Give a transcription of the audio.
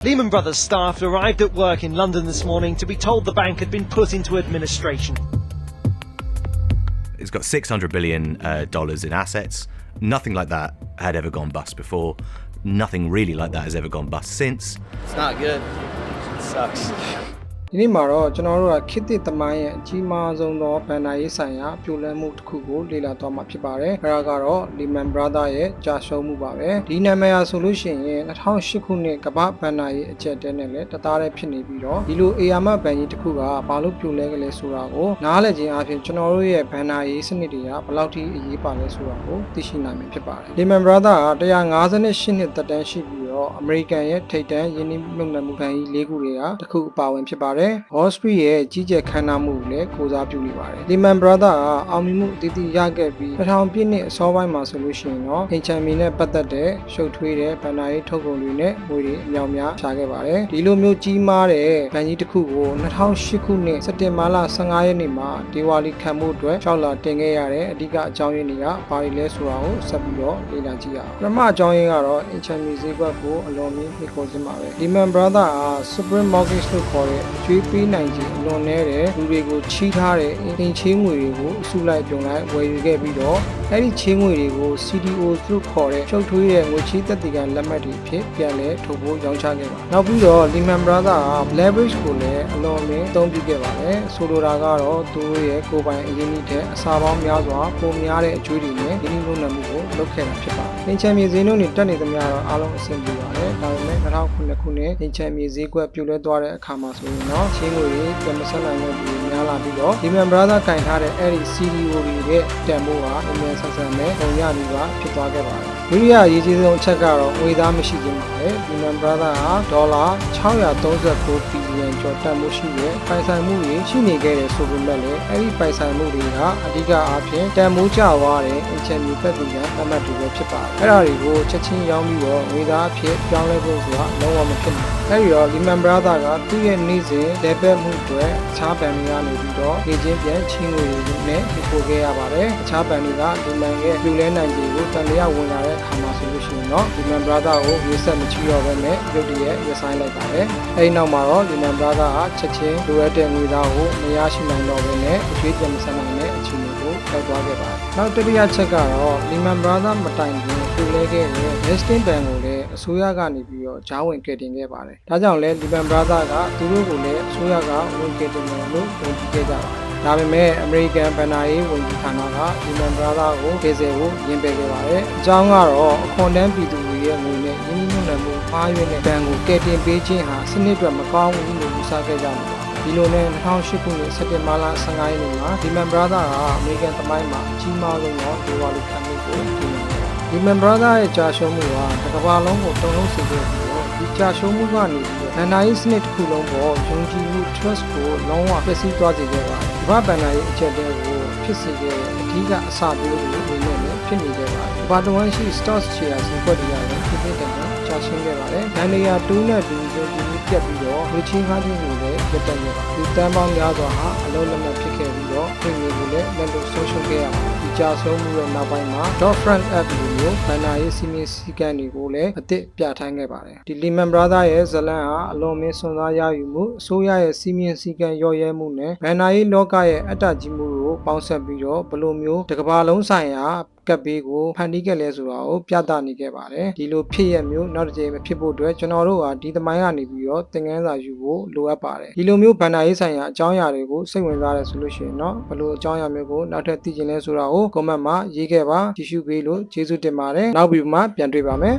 Lehman Brothers staff arrived at work in London this morning to be told the bank had been put into administration. It's got $600 billion in assets. Nothing like that had ever gone bust before. Nothing really like that has ever gone bust since. It's not good. It sucks. ဒီနေ့မှာတော့ကျွန်တော်တို့ကခေတ်သစ်သမိုင်းရဲ့အကြီးမားဆုံးသောဘဏ္ဍာရေးဆိုင်ရာပြိုလဲမှုတစ်ခုကိုလေ့လာသွားမှာဖြစ်ပါတယ်။အဲဒါကတော့ Lehman Brothers ရဲ့ကြာရှုံးမှုပါပဲ။ဒီနာမည်ဟာဆိုလို့ရှိရင်2008ခုနှစ်ကမ္ဘာဘဏ္ဍာရေးအကျပ်တဲနဲ့လည်းတသားတည်းဖြစ်နေပြီးတော့ဒီလိုအေယာမဘဏ်ကြီးတစ်ခုကဘာလို့ပြိုလဲကြလဲဆိုတာကိုနားလည်ခြင်းအပြင်ကျွန်တော်တို့ရဲ့ဘဏ္ဍာရေးစနစ်တွေကဘယ်လောက်ထိအရေးပါလဲဆိုတာကိုသိရှိနိုင်မှာဖြစ်ပါတယ်။ Lehman Brothers က158နှစ်သက်တမ်းရှိပြီးတော့အမေရိကန်ရဲ့ထိပ်တန်းယင်းနှိမ့်မြုပ်နှံမှုဘဏ်ကြီး၄ခုတွေကတစ်ခုအပါဝင်ဖြစ်ပါတယ်။ Wall Street ရဲ့ကြီးကျယ်ခမ်းနားမှုကိုလည်းကိုစားပြုနေပါတယ်။ Lehman Brothers ကအောင်မြင်မှုအသီးသီးရခဲ့ပြီး2000ပြည့်နှစ်အစောပိုင်းမှာဆိုလို့ရှိရင်တော့ HME နဲ့ပတ်သက်တဲ့ရှုပ်ထွေးတဲ့ဘဏ္ဍာရေးထုတ်ကုန်တွေနဲ့ငွေတွေအများများရှာခဲ့ပါတယ်။ဒီလိုမျိုးကြီးမားတဲ့ဘဏ်ကြီးတစ်ခုကို2008ခုနှစ်စက်တင်ဘာလ15ရက်နေ့မှာဒေဝါလီခံမှုအတွက်6လတင်ခဲ့ရတဲ့အဓိကအကြောင်းရင်းတွေကဘာတွေလဲဆိုတာကိုဆက်ပြီးတော့လေ့လာကြည့်ရအောင်။ပထမအကြောင်းရင်းကတော့ HME ဈေးကွက်ကိုအလွန်မြင့်နှိပ်ကွပ်ခြင်းပါပဲ။ Lehman Brothers က Supreme Mortgage လို့ခေါ်တဲ့အကျွေးပေးနိုင်ခြင်းအလွန်နေတဲ့လူတွေကိုချီးထားတဲ့အင်ချေးငွေတွေကိုအစုလိုက်ပြုံလိုက်ဝယ်ယူခဲ့ပြီးတော့အဲ့ဒီချေးငွေတွေကို CDO လို့ခေါ်တဲ့ချုပ်ထွေးတဲ့ငွေချေးသက်သေခံလက်မှတ်တွေဖြစ်ပြန်လဲထုတ်ဖို့ရောင်းချခဲ့ပါနောက်ပြီးတော့ Lehman Brothers က leverage ကိုလည်းအလွန်မြင့်အသုံးပြုခဲ့ပါတယ်ဆိုလိုတာကတော့သူတို့ရဲ့ကိုယ်ပိုင်အရင်းအနှီးတဲ့အစာပေါင်းများစွာပုံများတဲ့အကျွေးတွေနဲ့ရင်းနှီးမြှုပ်နှံမှုကိုလုပ်ခဲ့တာဖြစ်ပါတယ်။HME ဈေးနှုန်းတွေတက်နေသမျှတော့အားလုံးအဆင်ပြေပါတယ်ဒါပေမဲ့2009ခုနှစ် HME ဈေးကွက်ပြိုလဲသွားတဲ့အခါမှာဆိုရင်တော့ချေးငွေတွေပြန်မဆက်နိုင်တဲ့လူတွေများလာပြီးတော့ Lehman Brothers ကင်ထားတဲ့အဲ့ဒီ CDO တွေရဲ့တန်ဖိုးဟာအမြဲဆက်ဆက်နဲ့ပုံရပြီးပါဖြစ်သွားခဲ့ပါတယ်။ဒုတိယအရေးကြီးဆုံးအချက်ကတော့ငွေသားမရှိခြင်းပါပဲ။ Lehman Brothers ဟာဒေါ်လာ639ဘီလီယံကျော်တန်ဖိုးရှိတဲ့ပိုင်ဆိုင်မှုတွေရှိနေခဲ့တယ်ဆိုပေမဲ့လည်းအဲ့ဒီပိုင်ဆိုင်မှုတွေကအဓိကအားဖြင့်တန်ဖိုးကျသွားတဲ့ HME သက်သေခံအမှတ်တွေပဲဖြစ်ပါတယ်။အဲ့ဒါတွေကိုချက်ချင်းရောင်းပြီးတော့ငွေသားအဖြစ်ပြောင်းလဲဖို့ဆိုတာလုံးဝမဖြစ်နိုင်ဘူး။အဲ့ဒီတော့ Lehman Brothers ကသူ့ရဲ့နေ့စဉ်လက်ပတ်မှုတွေအခြားဘဏ်တွေကနေပြီးတော့နေချင်းပြန်ချေးငွေတွေနဲ့ပို့ခဲ့ရပါတယ်။အခြားဘဏ်တွေက Lehman ရဲ့ပြိုလဲနိုင်ခြင်းကိုတန်လျာဝင်လာတဲ့အခါမှာဆိုလို့ရှိရင်တော့ Lehman Brothers ကိုရေဆက်မချီတော့ဘဲနဲ့ရုတ်တရက်ရပ်ဆိုင်းလိုက်ပါတယ်။အဲဒီနောက်မှာတော့ Lehman Brothers ကချက်ချင်းလိုအပ်တဲ့ငွေသားကိုမရရှိနိုင်တော့ဘဲနဲ့အကျွေးပြန်မဆက်နိုင်တဲ့အခြေအနေကိုရောက်သွားခဲ့ပါတယ်။နောက်တတိယချက်ကတော့ Lehman Brothers မတိုင်ခင်ပြိုလဲခဲ့တဲ့ Western Bank ကိုလည်းအစိုးရကနေပြီးတော့ကြားဝင်ကယ်တင်ခဲ့ပါတယ်။ဒါကြောင့်လဲ Lehman Brothers ကသူတို့ကိုလည်းအစိုးရကဝင်ကယ်တင်တယ်လို့ယုံကြည်ခဲ့ကြပါတယ်။ဒါပေမဲ့အမေရိကန်ဘဏ္ဍာရေးဝန်ကြီးဌာနက Lehman Brothers ကိုကယ်ဆယ်ဖို့ညှင်းပယ်ခဲ့ပါတယ်။အကြောင်းကတော့အခွန်တန်းပြည်သူတွေရဲ့ငွေနဲ့ရင်းနှီးမြှုပ်နှံမှုမှားယွင်းတဲ့ဘဏ်ကိုကယ်တင်ပေးခြင်းဟာစနစ်အတွက်မကောင်းဘူးလို့ယူဆခဲ့ကြမှာပါ။ဒီလိုနဲ့2008ခုနှစ်စက်တင်ဘာလ15ရက်နေ့မှာ Lehman Brothers ကအမေရိကန်သမိုင်းမှာအကြီးမားဆုံးသောဒေဝါလီခံမှုကိုကျင်းပခဲ့ပါတယ်။ Lehman Brothers ရဲ့ကြာရှုံးမှုဟာတစ်ကမ္ဘာလုံးကိုတုံ့လုံးစေခဲ့ပြီးတော့ဒီကြာရှုံးမှုကနေပြီးတော့ဘဏ္ဍာရေးစနစ်တစ်ခုလုံးပေါ်ယုံကြည်မှု trust ကိုလုံးဝပျက်စီးသွားစေခဲ့ပါတယ်။ဒီဘဏ္ဍာရေးအကျပ်တဲကိုဖြစ်စေခဲ့တဲ့အဓိကအစပျိုးတွေဝင်နေဖြစ်နေခဲ့ပါတယ်။ဘာတဝမ်းရှိ stocks shares ဈေးကွက်တွေလည်းဖြစ်ဖြစ်တဲ့ကြာရှင်းခဲ့ပါတယ်။ဘဏ်တွေကတူးနဲ့တူးယုံကြည်မှုပြတ်ပြီးတော့ဝေချင်းကားခြင်းတွေလည်းပြတ်တက်နေပါတယ်။ဒီတန်းပေါင်းများစွာဟာအလုံးလက်မဲ့ဖြစ်ခဲ့ပြီးတော့ပြည်သူတွေလည်းလက်လို့ဆုံးရှုံးခဲ့ရပါတယ်။ဒီကြာဆုံးမှုရဲ့နောက်ပိုင်းမှာ Dodd-Frank Act လိုမျိုးဘဏ္ဍာရေးစည်းမျဉ်းစည်းကမ်းတွေကိုလည်းအသစ်ပြဋ္ဌာန်းခဲ့ပါတယ်။ဒီ Lehman Brothers ရဲ့ဇလံဟာအလွန်မင်းစွန့်စားရယူမှုအစိုးရရဲ့စည်းမျဉ်းစည်းကမ်းရော့ရဲမှုနဲ့ဘဏ္ဍာရေးလောကရဲ့အတ္တကြီးမှုကိုပေါင်းစပ်ပြီးတော့ဘယ်လိုမျိုးတစ်ကမ္ဘာလုံးဆိုင်ရာကပ်ဘေးကိုဖန်တီးခဲ့လဲဆိုတာကိုပြသနေခဲ့ပါတယ်ဒီလိုဖြစ်ရမျိုးနောက်တစ်ကြိမ်မဖြစ်ဖို့အတွက်ကျွန်တော်တို့ဟာဒီသမိုင်းကနေပြီးတော့သင်ခန်းစာယူဖို့လိုအပ်ပါတယ်ဒီလိုမျိုးဘဏ္ဍာရေးဆိုင်ရာအကြောင်းအရာတွေကိုစိတ်ဝင်စားတယ်ဆိုလို့ရှိရင်တော့ဘယ်လိုအကြောင်းအရာမျိုးကိုနောက်ထပ်သိချင်လဲဆိုတာကို comment မှာရေးခဲ့ပါကြည့်ရှုပေးလို့ကျေးဇူးတင်ပါတယ်နောက်ပြီးမှပြန်တွေ့ပါမယ်